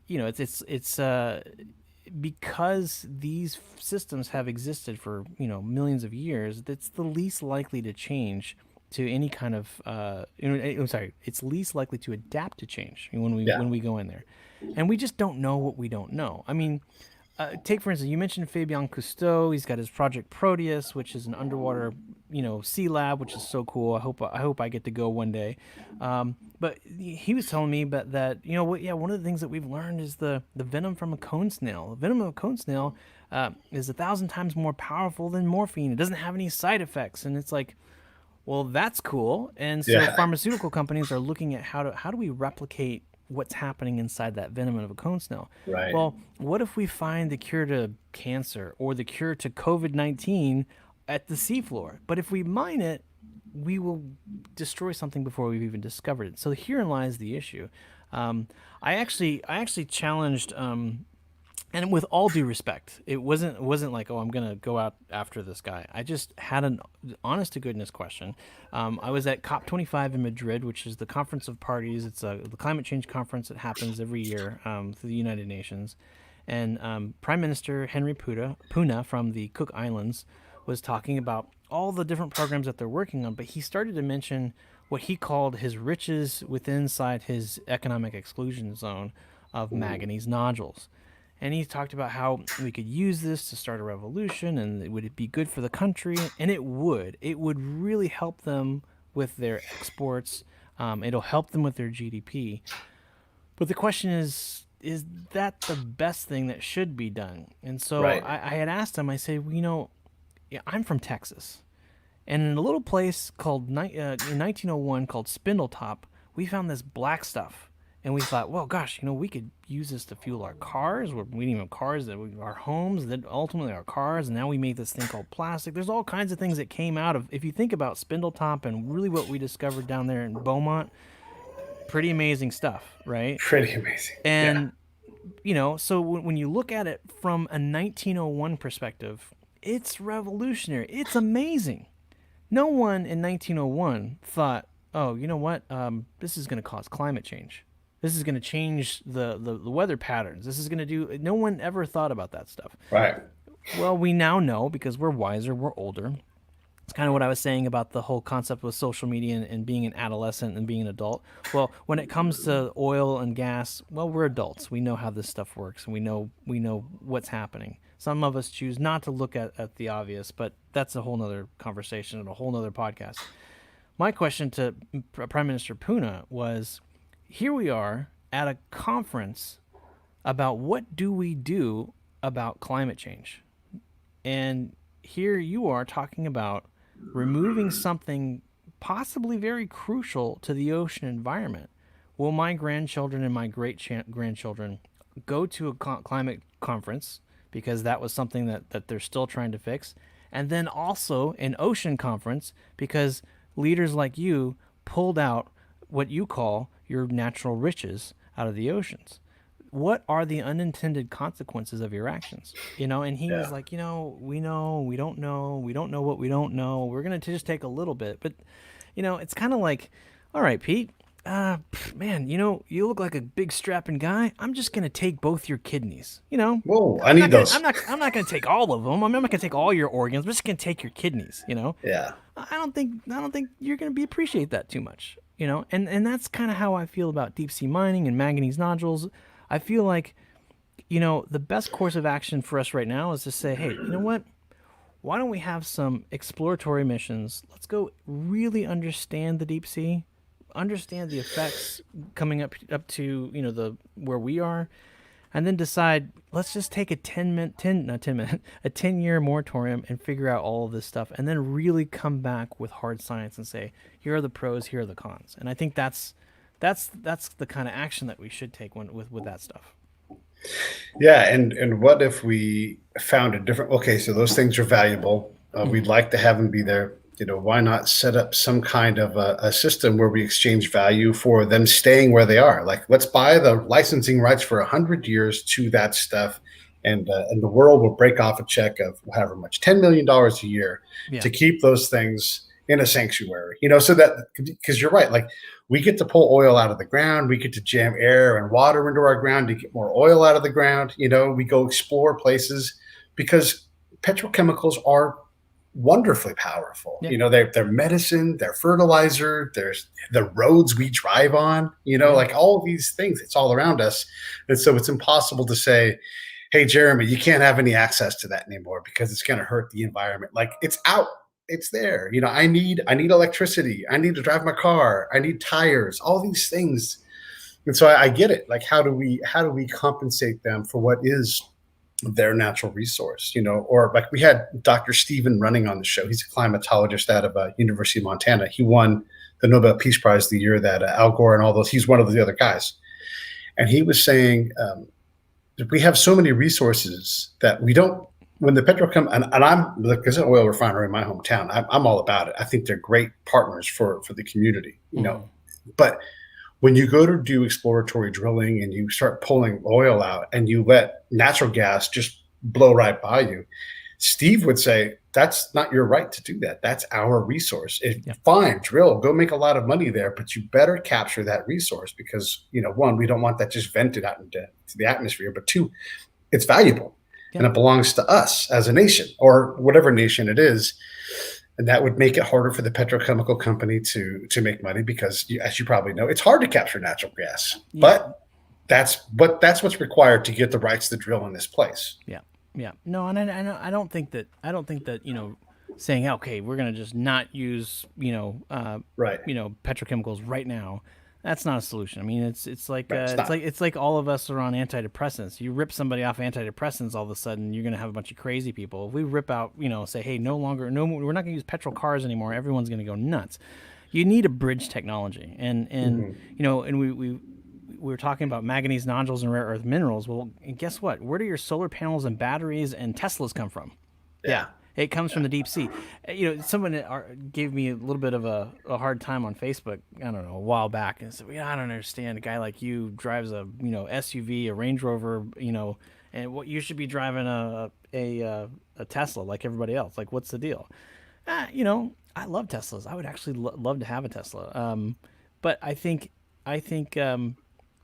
it's because these systems have existed for millions of years. That's the least likely to change to any kind of I'm sorry, it's least likely to adapt to change when we Yeah. when we go in there, and we just don't know what we don't know. I mean, take for instance, you mentioned Fabien Cousteau. He's got his project Proteus, which is an underwater, sea lab, which is so cool. I hope I get to go one day. But he was telling me about that. Yeah, one of the things that we've learned is the venom from a cone snail. The venom of a cone snail is 1,000 times more powerful than morphine. It doesn't have any side effects, and it's like, well, that's cool. And so Yeah. pharmaceutical companies are looking at how do we replicate what's happening inside that venom of a cone snail. Right. Well, what if we find the cure to cancer or the cure to COVID-19 at the seafloor? But if we mine it, we will destroy something before we've even discovered it. So herein lies the issue. Um, I actually challenged, and with all due respect, it wasn't like, oh, I'm gonna go out after this guy. I just had an honest to goodness question. I was at COP25 in Madrid, which is the Conference of Parties. It's the climate change conference that happens every year through the United Nations, and Prime Minister Henry Puna from the Cook Islands was talking about all the different programs that they're working on, but he started to mention what he called his riches within inside his economic exclusion zone of manganese nodules. And he talked about how we could use this to start a revolution, and would it be good for the country? And it would. It would really help them with their exports. It'll help them with their GDP. But the question is that the best thing that should be done? And so Right. I had asked him, I said, well, yeah, I'm from Texas. And in a little place called in 1901 called Spindletop, we found this black stuff, and we thought, well, gosh, we could use this to fuel our cars. We didn't even have cars, our homes, then ultimately our cars, and now we made this thing called plastic. There's all kinds of things that came out of. If you think about Spindletop and really what we discovered down there in Beaumont, pretty amazing stuff, right? Pretty amazing. Yeah. And so when you look at it from a 1901 perspective, it's revolutionary. It's amazing. No one in 1901 thought, oh, you know what? This is going to cause climate change. This is going to change the weather patterns. This is going to do. No one ever thought about that stuff. Right. Well, we now know because we're wiser, we're older. It's kind of what I was saying about the whole concept with social media and being an adolescent and being an adult. Well, when it comes to oil and gas, well, we're adults. We know how this stuff works, and we know what's happening. Some of us choose not to look at the obvious, but that's a whole nother conversation and a whole nother podcast. My question to Prime Minister Puna was, here we are at a conference about what do we do about climate change. And here you are talking about removing something possibly very crucial to the ocean environment. Will my grandchildren and my grandchildren go to a climate conference because that was something that they're still trying to fix? And then also an ocean conference because leaders like you pulled out what you call your natural riches out of the oceans. What are the unintended consequences of your actions? And he was Yeah. like, we know, we don't know, we don't know what we don't know. We're going to just take a little bit. But, it's kind of like, all right, Pete, man, you look like a big strapping guy. I'm just going to take both your kidneys. Whoa, I I'm need not gonna, those. I'm not gonna take all of them. I'm not gonna take all your organs. I'm just gonna take your kidneys. Yeah. I don't think you're gonna be appreciate that too much. And that's kind of how I feel about deep sea mining and manganese nodules. I feel like, the best course of action for us right now is to say, hey, you know what? Why don't we have some exploratory missions? Let's go really understand the deep sea, understand the effects coming up to the where we are, and then decide, let's just take a 10-year moratorium and figure out all of this stuff, and then really come back with hard science and say, here are the pros, here are the cons. And I think that's the kind of action that we should take with that stuff. Yeah, and what if we found a different? Okay, so those things are valuable. We'd Mm-hmm. like to have them be there. Why not set up some kind of a system where we exchange value for them staying where they are? Like, let's buy the licensing rights for 100 years to that stuff, and the world will break off a check of however much, $10 million a year Yeah. to keep those things in a sanctuary. So that, because you're right, like we get to pull oil out of the ground, we get to jam air and water into our ground to get more oil out of the ground. We go explore places because petrochemicals are wonderfully powerful. Yeah. They're medicine, they're fertilizer, there's the roads we drive on, Yeah. like all of these things, it's all around us. And so it's impossible to say, hey, Jeremy, you can't have any access to that anymore because it's going to hurt the environment. Like, it's out. It's there. I need electricity. I need to drive my car. I need tires, all these things. And so I get it. Like, how do we compensate them for what is their natural resource? Or like we had Dr. Stephen Running on the show. He's a climatologist out of University of Montana. He won the Nobel Peace Prize the year that Al Gore and all those. He's one of the other guys, and he was saying, we have so many resources that we don't when the and I'm there's an oil refinery in my hometown. I'm all about it. I think they're great partners for the community, Mhm. But when you go to do exploratory drilling and you start pulling oil out and you let natural gas just blow right by you, Steve would say, that's not your right to do that. That's our resource. Yeah. Fine, drill, go make a lot of money there, but you better capture that resource because, one, we don't want that just vented out into the atmosphere, but two, it's valuable Yeah. and it belongs to us as a nation or whatever nation it is. And that would make it harder for the petrochemical company to make money because, as you probably know, it's hard to capture natural gas. Yeah. But that's what's required to get the rights to drill in this place. Yeah. Yeah. No, and I don't think that saying, okay, we're gonna just not use Right. petrochemicals right now. That's not a solution. I mean, it's like Right. It's not. it's like all of us are on antidepressants. You rip somebody off antidepressants, all of a sudden you're gonna have a bunch of crazy people. If we rip out, say, hey, no, we're not gonna use petrol cars anymore. Everyone's gonna go nuts. You need a bridge technology, and and we were talking about manganese nodules and rare earth minerals. Well, and guess what? Where do your solar panels and batteries and Teslas come from? Yeah, it comes from the deep sea. Someone gave me a little bit of a hard time on Facebook, I don't know, a while back, and said, I don't understand. A guy like you drives a SUV, a Range Rover, and what you should be driving a Tesla like everybody else. Like, what's the deal? I love Teslas. I would actually love to have a Tesla. But I think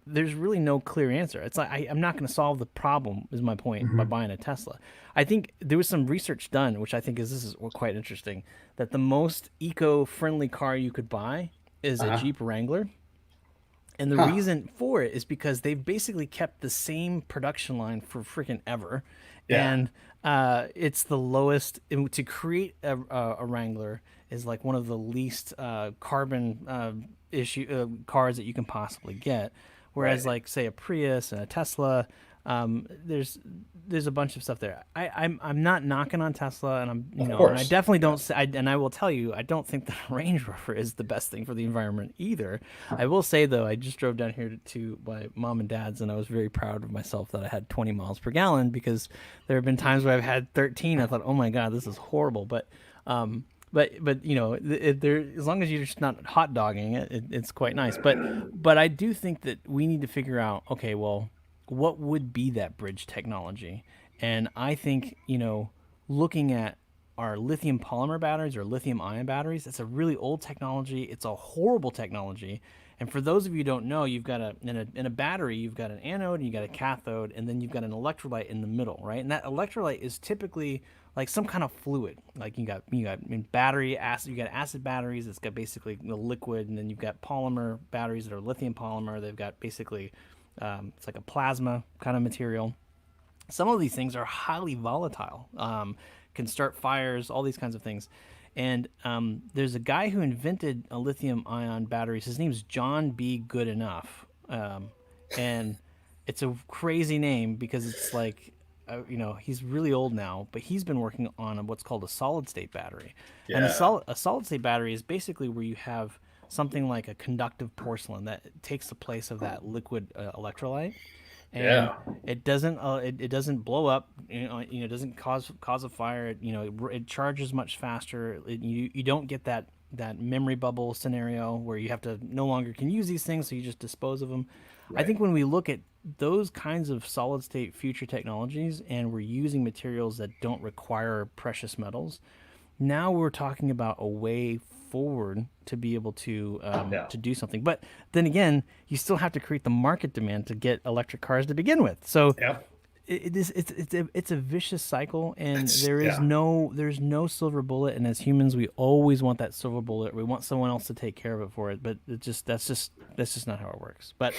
there's really no clear answer. It's like I'm not going to solve the problem, is my point, by buying a Tesla. I think there was some research done, which I think this is quite interesting, that the most eco-friendly car you could buy is a Jeep Wrangler. And the reason for it is because they've basically kept the same production line for freaking ever. Yeah. And it's the lowest to create a Wrangler is like one of the least carbon cars that you can possibly get. Whereas, Right. like, say, a Prius and a Tesla, there's a bunch of stuff there. I'm not knocking on Tesla, and Of and I course. definitely don't say, and I will tell you, I don't think the Range Rover is the best thing for the environment either. I will say though, I just drove down here to my mom and dad's, and I was very proud of myself that I had 20 miles per gallon because there have been times where I've had 13. I thought, oh my god, this is horrible, but there, as long as you're just not hot dogging it, it's quite nice. But I do think that we need to figure out, okay, well, what would be that bridge technology? And I think looking at our lithium polymer batteries or lithium ion batteries, it's a really old technology. It's a horrible technology. And for those of you who don't know, you've got in a battery, you've got an anode and you got a cathode, and then you've got an electrolyte in the middle, right? And that electrolyte is typically like some kind of fluid. Like you got battery acid, you got acid batteries. It's got basically the liquid, and then you've got polymer batteries that are lithium polymer. They've got basically it's like a plasma kind of material. Some of these things are highly volatile, can start fires, all these kinds of things. And there's a guy who invented a lithium ion batteries. His name's John B. Goodenough. And it's a crazy name because it's like, he's really old now, but he's been working on what's called a solid state battery. And Yeah. a solid state battery is basically where you have something like a conductive porcelain that takes the place of that liquid electrolyte, and Yeah. it doesn't blow up. It doesn't cause a fire. It charges much faster. You don't get that memory bubble scenario where you have to no longer can use these things, so you just dispose of them. I Right. think when we look at those kinds of solid state future technologies and we're using materials that don't require precious metals, now we're talking about a way forward to be able Yeah. to do something. But then again, you still have to create the market demand to get electric cars to begin with. So Yeah. it's a vicious cycle, and Yeah. there's no silver bullet. And as humans, we always want that silver bullet. We want someone else to take care of it for it. But that's just not how it works. But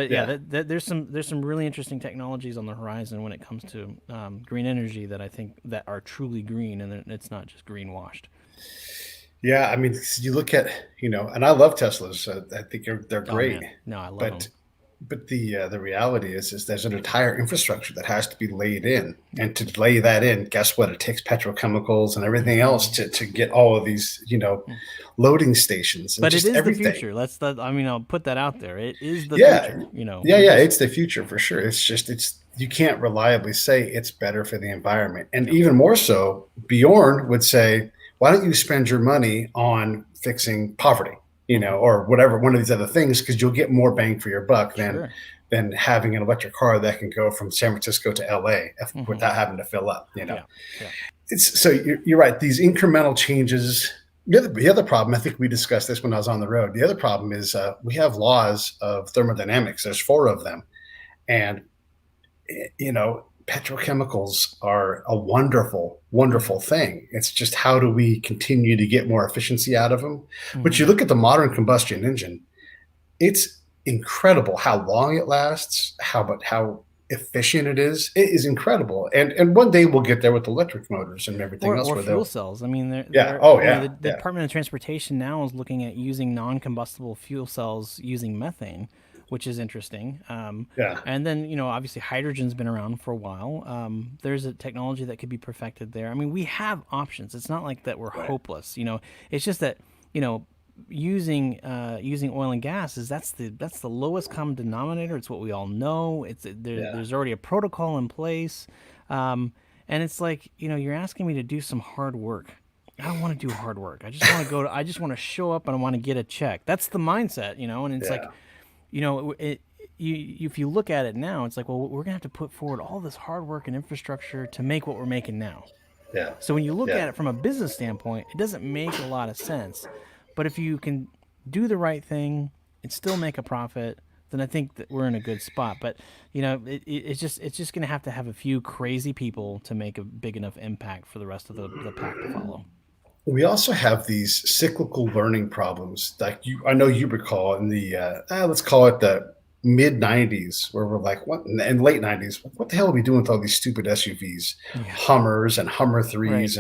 yeah, Yeah. there's some really interesting technologies on the horizon when it comes to green energy that I think that are truly green, and it's not just greenwashed. Yeah. I mean, you look at, and I love Teslas. I think they're Oh great, man, no, I love but them. the reality is there's an entire infrastructure that has to be laid in, and to lay that in, guess what? It takes petrochemicals and everything else to get all of these, loading stations and But it just is the everything. future. I mean, I'll put that out there. It is the Yeah. future. Yeah. We Yeah. just It's the future for sure. It's just, you can't reliably say it's better for the environment. And even more so, Bjorn would say, why don't you spend your money on fixing poverty, or whatever, one of these other things, because you'll get more bang for your buck Sure. than having an electric car that can go from San Francisco to LA without having to fill up. Yeah. Yeah. So you're right. These incremental changes. The other problem, I think we discussed this when I was on the road. The other problem is we have laws of thermodynamics. There's 4 of them. And petrochemicals are a wonderful, wonderful thing. It's just, how do we continue to get more efficiency out of them? But you look at the modern combustion engine, it's incredible how long it lasts, how efficient it is. It is incredible. And one day we'll get there with electric motors and everything else. Or fuel cells. I mean, the Department of Transportation now is looking at using non-combustible fuel cells using methane, which is interesting. And then, obviously hydrogen's been around for a while. There's a technology that could be perfected there. I mean, we have options. It's not like that we're hopeless. It's just that, using oil and gas that's the lowest common denominator. It's what we all know. There's already a protocol in place. And it's like, you're asking me to do some hard work. I don't want to do hard work. I just want to show up and I want to get a check. That's the mindset, and it's like, if you look at it now, it's like, well, we're gonna have to put forward all this hard work and infrastructure to make what we're making now. Yeah. So when you look at it from a business standpoint, it doesn't make a lot of sense. But if you can do the right thing and still make a profit, then I think that we're in a good spot. But it's just gonna have to have a few crazy people to make a big enough impact for the rest of the pack to follow. We also have these cyclical learning problems, like I know you recall in the let's call it the mid '90s, where we're like, what, and late '90s, what the hell are we doing with all these stupid SUVs, Hummers and Hummer 3s,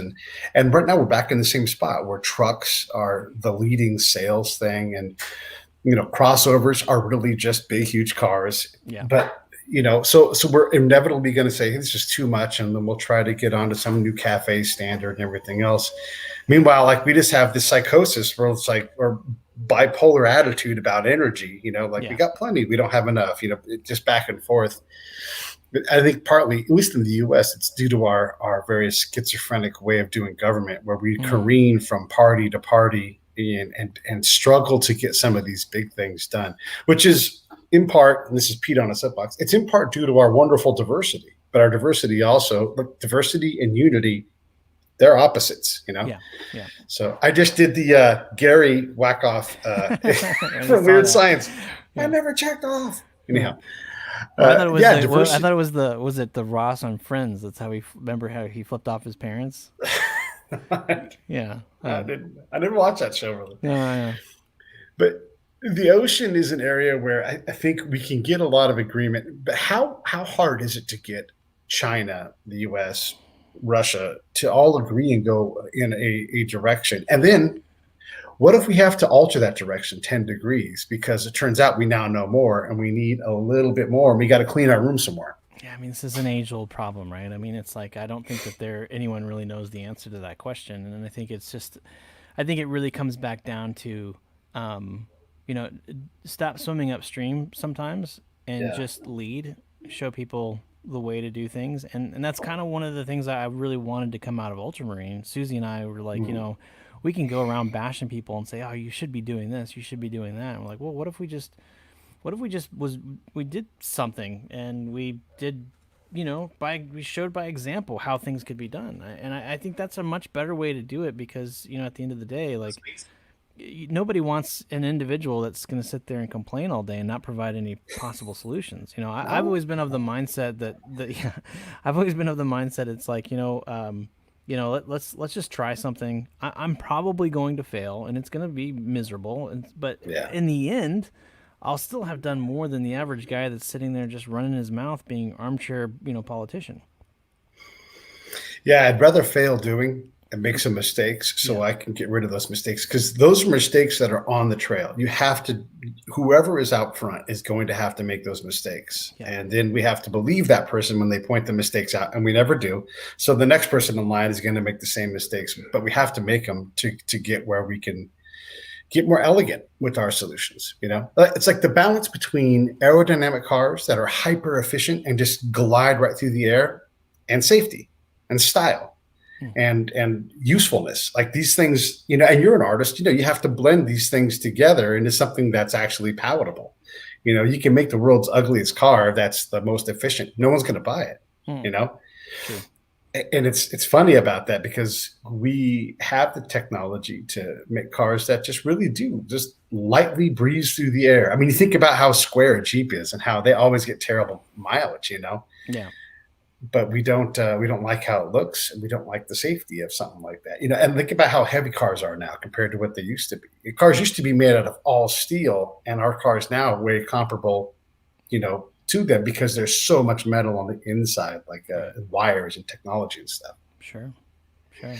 and right now we're back in the same spot where trucks are the leading sales thing, and crossovers are really just big, huge cars. Yeah. But so we're inevitably going to say, hey, this is too much, and then we'll try to get onto some new cafe standard and everything else. Meanwhile, like, we just have this psychosis where it's like, or bipolar attitude about energy, we got plenty, we don't have enough, just back and forth. But I think partly, at least in the US, it's due to our very schizophrenic way of doing government, where we careen from party to party and struggle to get some of these big things done, which is in part, and this is Pete on a soapbox, it's in part due to our wonderful diversity, but our diversity also, diversity and unity, they're opposites, Yeah. So I just did the Gary whack off for Weird Science. I never checked off. Anyhow, I thought it was the Ross on Friends. That's how remember how he flipped off his parents. Yeah, I didn't watch that show really. Yeah. But the ocean is an area where I think we can get a lot of agreement. But how hard is it to get China, the U.S., Russia to all agree and go in a direction? And then what if we have to alter that direction 10 degrees because it turns out we now know more and we need a little bit more and we got to clean our room some more? Yeah, I mean, this is an age-old problem, right? I mean, it's like, I don't think that anyone really knows the answer to that question. And I think it really comes back down to, stop swimming upstream sometimes and just lead, show people the way to do things. And that's kind of one of the things I really wanted to come out of Ultramarine. Susie and I were like, we can go around bashing people and say, oh, you should be doing this, you should be doing that. And we're like, well, what if we did something and we did, we showed by example how things could be done. And I think that's a much better way to do it because, at the end of the day, like, nobody wants an individual that's going to sit there and complain all day and not provide any possible solutions. I've always been of the mindset it's like, let's just try something. I'm probably going to fail and it's going to be miserable. But in the end, I'll still have done more than the average guy that's sitting there just running his mouth being armchair, politician. Yeah, I'd rather fail doing and make some mistakes so I can get rid of those mistakes, because those are mistakes that are on the trail. You have to, whoever is out front is going to have to make those mistakes. Yeah. And then we have to believe that person when they point the mistakes out, and we never do. So the next person in line is going to make the same mistakes, but we have to make them to get where we can get more elegant with our solutions. It's like the balance between aerodynamic cars that are hyper efficient and just glide right through the air, and safety and style Hmm. and usefulness. Like these things, and you're an artist, you have to blend these things together into something that's actually palatable. You can make the world's ugliest car that's the most efficient. No one's going to buy it. Hmm. you know True. and it's funny about that, because we have the technology to make cars that just really do just lightly breeze through the air. I mean, you think about how square a Jeep is and how they always get terrible mileage, Yeah. but we don't like how it looks, and we don't like the safety of something like that. And think about how heavy cars are now compared to what they used to be. Cars used to be made out of all steel, and our cars now weigh comparable, to them, because there's so much metal on the inside, like wires and technology and stuff. Sure. Sure.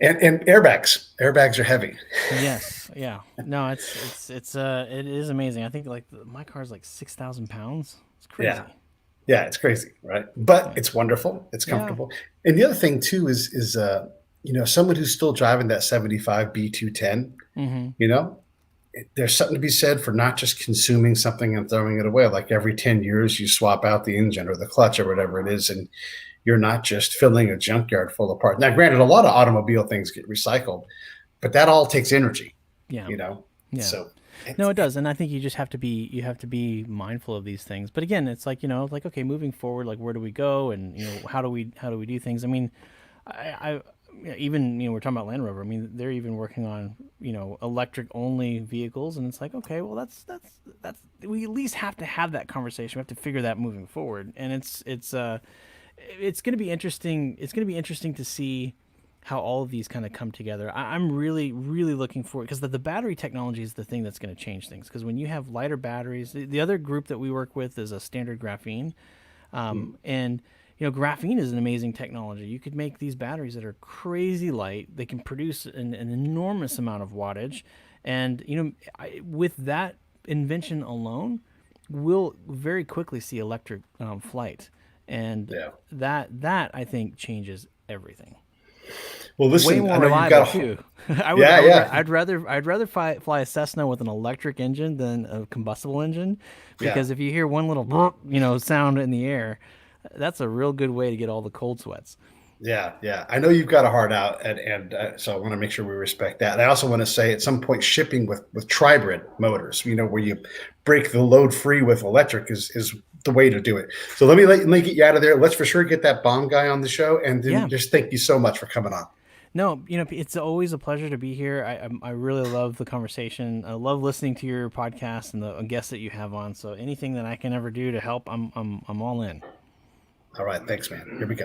And airbags are heavy. Yes. Yeah. No, it is amazing. I think like my car's like 6,000 pounds. It's crazy. Yeah. Yeah, it's crazy, right? But Yeah. it's wonderful. It's Yeah. comfortable. And the other thing too is someone who's still driving that 75 B210, Mm-hmm. you know, there's something to be said for not just consuming something and throwing it away. Like every 10 years, you swap out the engine or the clutch or whatever it is, and you're not just filling a junkyard full of parts. Now, granted, a lot of automobile things get recycled, but that all takes energy, Yeah. you know? Yeah. So, No, it does, and I think you just have to be mindful of these things. But again, it's like like okay, moving forward, like where do we go, and how do we do things? I mean, I even we're talking about Land Rover. I mean, they're even working on electric only vehicles, and it's like okay, well that's we at least have to have that conversation. We have to figure that moving forward, and it's going to be interesting. It's going to be interesting to see how all of these kind of come together. I'm really, really looking forward, because the battery technology is the thing that's going to change things. Because when you have lighter batteries, the other group that we work with is a standard graphene, and graphene is an amazing technology. You could make these batteries that are crazy light. They can produce an enormous amount of wattage, and with that invention alone, we'll very quickly see electric flight, and yeah. that I think changes everything. Well, Way listen, more I know you've reliable got too. yeah, yeah, I'd rather fly a Cessna with an electric engine than a combustible engine, yeah. because if you hear one little sound in the air, that's a real good way to get all the cold sweats. Yeah, yeah. I know you've got a heart out, and so I want to make sure we respect that. And I also want to say, at some point, shipping with tribrid motors, where you break the load free with electric, is the way to do it. So let me get you out of there. Let's for sure get that bomb guy on the show, and then Yeah. just thank you so much for coming on. No, it's always a pleasure to be here. I really love the conversation. I love listening to your podcast and the guests that you have on. So anything that I can ever do to help, I'm all in. All right, thanks, man. Here we go.